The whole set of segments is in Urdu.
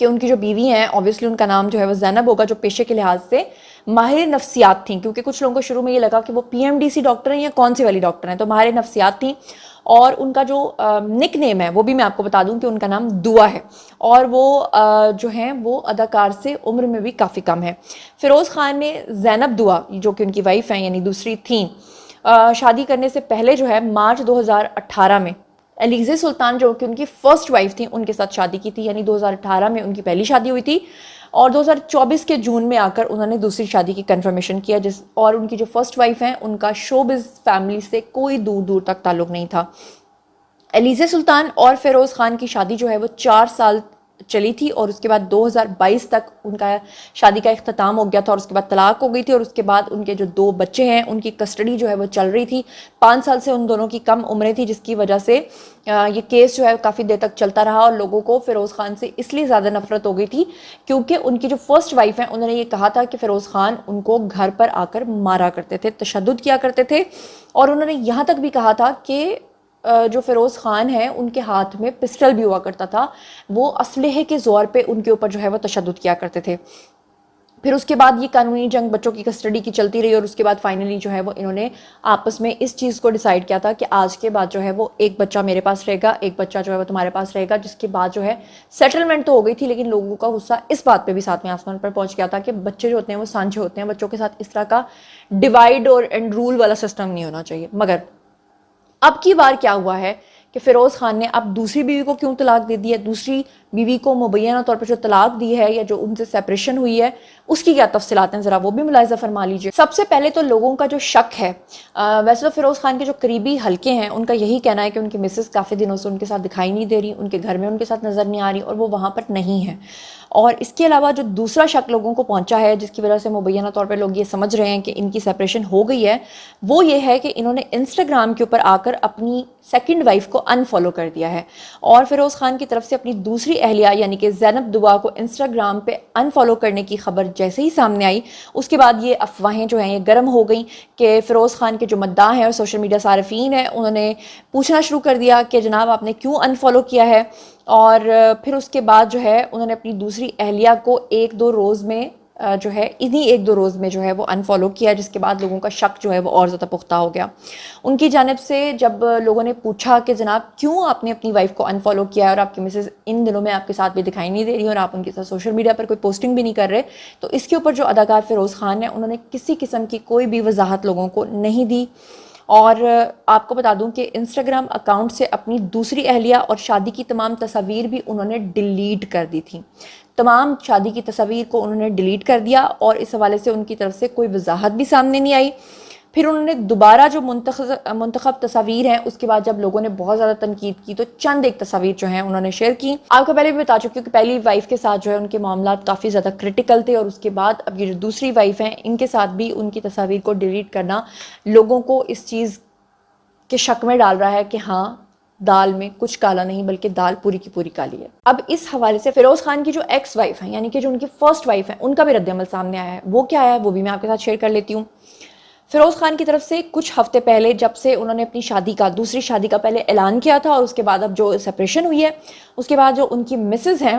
کہ ان کی جو بیوی ہیں obviously ان کا نام جو ہے وہ زینب ہوگا، جو پیشے کے لحاظ سے ماہر نفسیات تھیں، کیونکہ کچھ لوگوں کو شروع میں یہ لگا کہ وہ PMDC ڈاکٹر ہیں یا کون سی والی ڈاکٹر ہیں، تو ماہر نفسیات تھیں. اور ان کا جو نک نیم ہے وہ بھی میں آپ کو بتا دوں کہ ان کا نام دعا ہے، اور وہ جو ہیں وہ اداکار سے عمر میں بھی کافی کم ہے. فیروز خان نے زینب دعا جو کہ ان کی وائف ہیں یعنی دوسری تھیں، شادی کرنے سے پہلے جو ہے مارچ 2018 میں علیزہ سلطان جو کہ ان کی فرسٹ وائف تھیں ان کے ساتھ شادی کی تھی. یعنی 2018 میں ان کی پہلی شادی ہوئی تھی اور 2024 کے جون میں آ کر انہوں نے دوسری شادی کی کنفرمیشن کیا، اور ان کی جو فرسٹ وائف ہیں ان کا شوبز فیملی سے کوئی دور دور تک تعلق نہیں تھا. علیزہ سلطان اور فیروز خان کی شادی جو ہے وہ 4 سال چلی تھی، اور اس کے بعد 2022 تک ان کا شادی کا اختتام ہو گیا تھا، اور اس کے بعد طلاق ہو گئی تھی. اور اس کے بعد ان کے جو 2 بچے ہیں ان کی کسٹڈی جو ہے وہ چل رہی تھی. 5 سال سے ان دونوں کی کم عمریں تھی، جس کی وجہ سے یہ کیس جو ہے کافی دیر تک چلتا رہا، اور لوگوں کو فیروز خان سے اس لیے زیادہ نفرت ہو گئی تھی کیونکہ ان کی جو فرسٹ وائف ہیں انہوں نے یہ کہا تھا کہ فیروز خان ان کو گھر پر آ کر مارا کرتے تھے، تشدد کیا کرتے تھے، اور انہوں نے یہاں تک بھی کہا تھا کہ جو فیروز خان ہیں ان کے ہاتھ میں پسٹل بھی ہوا کرتا تھا، وہ اسلحے کے زور پہ ان کے اوپر جو ہے وہ تشدد کیا کرتے تھے. پھر اس کے بعد یہ قانونی جنگ بچوں کی کسٹڈی کی چلتی رہی، اور اس کے بعد فائنلی جو ہے وہ انہوں نے آپس میں اس چیز کو ڈیسائیڈ کیا تھا کہ آج کے بعد جو ہے وہ ایک بچہ میرے پاس رہے گا، ایک بچہ جو ہے وہ تمہارے پاس رہے گا. جس کے بعد جو ہے سیٹلمنٹ تو ہو گئی تھی، لیکن لوگوں کا غصہ اس بات پہ بھی ساتویں آسمان پر پہنچ گیا تھا کہ بچے جو ہوتے ہیں وہ سانجھے ہوتے ہیں، بچوں کے ساتھ اس طرح کا ڈیوائڈ اور اینڈ رول والا سسٹم نہیں ہونا چاہیے. مگر اب کی بار کیا ہوا ہے کہ فیروز خان نے اب دوسری بیوی کو کیوں طلاق دے دی ہے، دوسری بیوی کو مبینہ طور پر جو طلاق دی ہے یا جو ان سے سیپریشن ہوئی ہے اس کی کیا تفصیلات ہیں، ذرا وہ بھی ملاحظہ فرما لیجیے. سب سے پہلے تو لوگوں کا جو شک ہے، ویسے تو فیروز خان کے جو قریبی حلقے ہیں ان کا یہی کہنا ہے کہ ان کی مسز کافی دنوں سے ان کے ساتھ دکھائی نہیں دے رہی، ان کے گھر میں ان کے ساتھ نظر نہیں آ رہی، اور وہ وہاں پر نہیں ہے. اور اس کے علاوہ جو دوسرا شک لوگوں کو پہنچا ہے جس کی وجہ سے مبینہ طور پر لوگ یہ سمجھ رہے ہیں کہ ان کی سیپریشن ہو گئی ہے، وہ یہ ہے کہ انہوں نے انسٹاگرام کے اوپر آ کر اپنی سیکنڈ وائف کو انفالو کر دیا ہے. اور فیروز خان کی طرف سے اپنی دوسری اہلیہ یعنی کہ زینب دعا کو انسٹاگرام پہ انفالو کرنے کی خبر جیسے ہی سامنے آئی، اس کے بعد یہ افواہیں جو ہیں یہ گرم ہو گئیں کہ فیروز خان کے جو مداح ہیں اور سوشل میڈیا صارفین ہیں انہوں نے پوچھنا شروع کر دیا کہ جناب آپ نے کیوں انفالو کیا ہے. اور پھر اس کے بعد جو ہے انہوں نے اپنی دوسری اہلیہ کو ایک دو روز میں جو ہے وہ انفالو کیا، جس کے بعد لوگوں کا شک جو ہے وہ اور زیادہ پختہ ہو گیا. ان کی جانب سے جب لوگوں نے پوچھا کہ جناب کیوں آپ نے اپنی وائف کو انفالو کیا ہے اور آپ کی مسز ان دنوں میں آپ کے ساتھ بھی دکھائی نہیں دے رہی اور آپ ان کے ساتھ سوشل میڈیا پر کوئی پوسٹنگ بھی نہیں کر رہے، تو اس کے اوپر جو اداکار فیروز خان ہیں انہوں نے کسی قسم کی کوئی بھی وضاحت لوگوں کو نہیں دی. اور آپ کو بتا دوں کہ انسٹاگرام اکاؤنٹ سے اپنی دوسری اہلیہ اور شادی کی تمام تصاویر بھی انہوں نے ڈیلیٹ کر دی تھیں. تمام شادی کی تصاویر کو انہوں نے ڈیلیٹ کر دیا، اور اس حوالے سے ان کی طرف سے کوئی وضاحت بھی سامنے نہیں آئی. پھر انہوں نے دوبارہ جو منتخب تصاویر ہیں اس کے بعد جب لوگوں نے بہت زیادہ تنقید کی تو چند ایک تصاویر جو ہیں انہوں نے شیئر کی. آپ کو پہلے بھی بتا چکی ہوں کہ پہلی وائف کے ساتھ جو ہے ان کے معاملات کافی زیادہ کرٹیکل تھے، اور اس کے بعد اب یہ جو دوسری وائف ہیں ان کے ساتھ بھی ان کی تصاویر کو ڈیلیٹ کرنا لوگوں کو اس چیز کے شک میں ڈال رہا ہے کہ ہاں دال میں کچھ کالا نہیں بلکہ دال پوری کی پوری کالی ہے. اب اس حوالے سے فیروز خان کی جو ایکس وائف ہیں یعنی کہ جو ان کی فرسٹ وائف ہیں ان کا بھی رد عمل سامنے آیا ہے. وہ کیا ہے وہ بھی میں آپ کے ساتھ شیئر کر لیتی ہوں. فیروز خان کی طرف سے کچھ ہفتے پہلے جب سے انہوں نے اپنی دوسری شادی کا پہلے اعلان کیا تھا اور اس کے بعد اب جو سیپریشن ہوئی ہے اس کے بعد جو ان کی مسز ہیں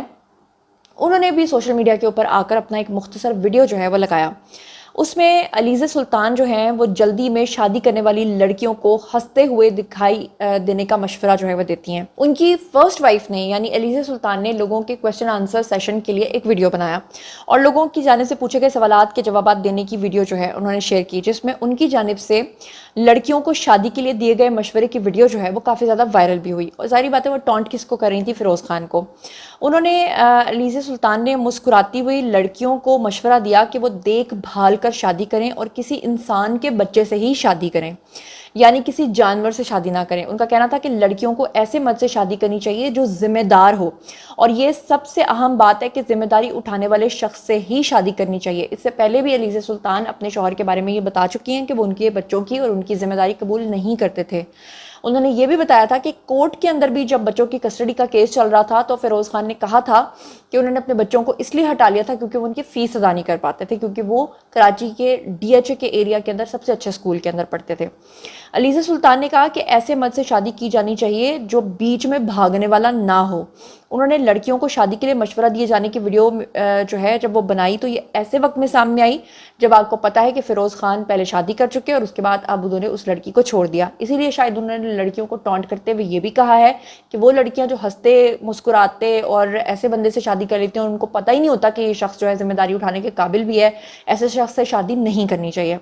انہوں نے بھی سوشل میڈیا کے اوپر آ کر اپنا ایک مختصر ویڈیو جو ہے وہ لگایا. اس میں علیزہ سلطان جو ہیں وہ جلدی میں شادی کرنے والی لڑکیوں کو ہنستے ہوئے دکھائی دینے کا مشورہ جو ہے وہ دیتی ہیں. ان کی فرسٹ وائف نے یعنی علیزہ سلطان نے لوگوں کے کویسچن آنسر سیشن کے لیے ایک ویڈیو بنایا اور لوگوں کی جانب سے پوچھے گئے سوالات کے جوابات دینے کی ویڈیو جو ہے انہوں نے شیئر کی، جس میں ان کی جانب سے لڑکیوں کو شادی کے لیے دیے گئے مشورے کی ویڈیو جو ہے وہ کافی زیادہ وائرل بھی ہوئی. اور ظاہری بات ہے وہ ٹونٹ کس کو کر رہی تھی؟ فیروز خان کو. انہوں نے علیزہ سلطان نے مسکراتی ہوئی لڑکیوں کو مشورہ دیا کہ وہ دیکھ بھال کر شادی کریں اور کسی انسان کے بچے سے ہی شادی کریں، یعنی کسی جانور سے شادی نہ کریں. ان کا کہنا تھا کہ لڑکیوں کو ایسے مرد سے شادی کرنی چاہیے جو ذمہ دار ہو، اور یہ سب سے اہم بات ہے کہ ذمہ داری اٹھانے والے شخص سے ہی شادی کرنی چاہیے. اس سے پہلے بھی علیزہ سلطان اپنے شوہر کے بارے میں یہ بتا چکی ہیں کہ وہ ان کے بچوں کی اور ان کی ذمہ داری قبول نہیں کرتے تھے. انہوں نے یہ بھی بتایا تھا کہ کورٹ کے اندر بھی جب بچوں کی کسٹڈی کا کیس چل رہا تھا تو فیروز خان نے کہا تھا کہ انہوں نے اپنے بچوں کو اس لیے ہٹا لیا تھا کیونکہ وہ ان کی فیس ادا نہیں کر پاتے تھے، کیونکہ وہ کراچی کے DHA کے ایریا کے اندر سب سے اچھے اسکول کے اندر پڑھتے تھے. علیزہ سلطان نے کہا کہ ایسے مرد سے شادی کی جانی چاہیے جو بیچ میں بھاگنے والا نہ ہو انہوں نے لڑکیوں کو شادی کے لیے مشورہ دیے جانے کی ویڈیو جو ہے جب وہ بنائی تو یہ ایسے وقت میں سامنے آئی جب آپ کو پتہ ہے کہ فیروز خان پہلے شادی کر چکے اور اس کے بعد اب انہوں نے اس لڑکی کو چھوڑ دیا. اسی لیے شاید انہوں نے لڑکیوں کو ٹونٹ کرتے ہوئے یہ بھی کہا ہے کہ وہ لڑکیاں جو ہنستے مسکراتے اور ایسے بندے سے شادی کر لیتے ہیں ان کو پتہ ہی نہیں ہوتا کہ یہ شخص جو ہے ذمہ داری اٹھانے کے قابل بھی ہے, ایسے شخص سے شادی نہیں کرنی چاہیے.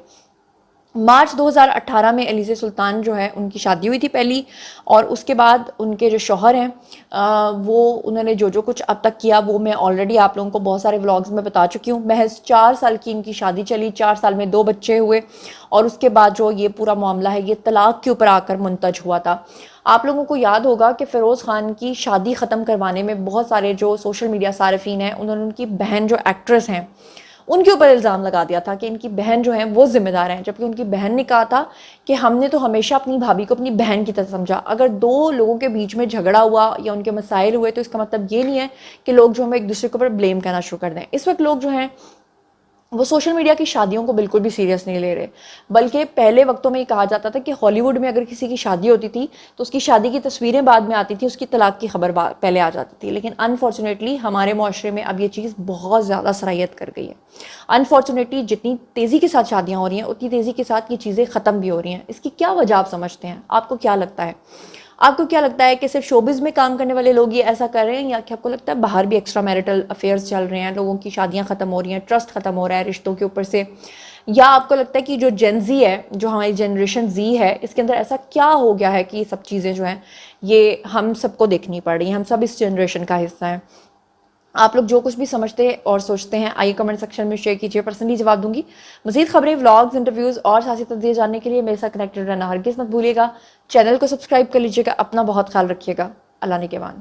مارچ 2018 میں علیزہ سلطان جو ہے ان کی شادی ہوئی تھی پہلی, اور اس کے بعد ان کے جو شوہر ہیں وہ انہوں نے جو کچھ اب تک کیا وہ میں آلریڈی آپ لوگوں کو بہت سارے ولاگز میں بتا چکی ہوں. محض 4 سال کی ان کی شادی چلی, 4 سال میں 2 بچے ہوئے, اور اس کے بعد جو یہ پورا معاملہ ہے یہ طلاق کے اوپر آ کر منتج ہوا تھا. آپ لوگوں کو یاد ہوگا کہ فیروز خان کی شادی ختم کروانے میں بہت سارے جو سوشل میڈیا صارفین ہیں انہوں نے ان کی بہن جو ایکٹریس ہیں ان کے اوپر الزام لگا دیا تھا کہ ان کی بہن جو ہیں وہ ذمہ دار ہیں, جبکہ ان کی بہن نے کہا تھا کہ ہم نے تو ہمیشہ اپنی بھابھی کو اپنی بہن کی طرح سمجھا. اگر 2 لوگوں کے بیچ میں جھگڑا ہوا یا ان کے مسائل ہوئے تو اس کا مطلب یہ نہیں ہے کہ لوگ جو ہمیں ایک دوسرے کے اوپر بلیم کرنا شروع کر دیں. اس وقت لوگ جو ہیں وہ سوشل میڈیا کی شادیوں کو بالکل بھی سیریس نہیں لے رہے, بلکہ پہلے وقتوں میں یہ کہا جاتا تھا کہ ہالی ووڈ میں اگر کسی کی شادی ہوتی تھی تو اس کی شادی کی تصویریں بعد میں آتی تھی, اس کی طلاق کی خبر پہلے آ جاتی تھی. لیکن انفارچونیٹلی ہمارے معاشرے میں اب یہ چیز بہت زیادہ سرایت کر گئی ہے. انفارچونیٹلی جتنی تیزی کے ساتھ شادیاں ہو رہی ہیں اتنی تیزی کے ساتھ یہ چیزیں ختم بھی ہو رہی ہیں. اس کی کیا وجہ آپ سمجھتے ہیں؟ آپ کو کیا لگتا ہے؟ آپ کو کیا لگتا ہے کہ صرف شوبز میں کام کرنے والے لوگ یہ ایسا کر رہے ہیں, یا کہ آپ کو لگتا ہے باہر بھی ایکسٹرا میرٹل افیئرز چل رہے ہیں, لوگوں کی شادیاں ختم ہو رہی ہیں, ٹرسٹ ختم ہو رہا ہے رشتوں کے اوپر سے؟ یا آپ کو لگتا ہے کہ جو جین زی ہے, جو ہماری جنریشن زی ہے, اس کے اندر ایسا کیا ہو گیا ہے کہ یہ سب چیزیں جو ہیں یہ ہم سب کو دیکھنی پڑ رہی ہیں, ہم سب اس جنریشن کا حصہ ہیں؟ آپ لوگ جو کچھ بھی سمجھتے اور سوچتے ہیں آئیے کمنٹ سیکشن میں شیئر کیجیے, پرسنلی جواب دوں گی. مزید خبریں, ولاگز, انٹرویوز اور سیاسی تجزیے جاننے کے لیے میرے ساتھ کنیکٹڈ رہنا ہرگز مت بھولیے گا. چینل کو سبسکرائب کر لیجیے گا. اپنا بہت خیال رکھیے گا. اللہ نگہبان.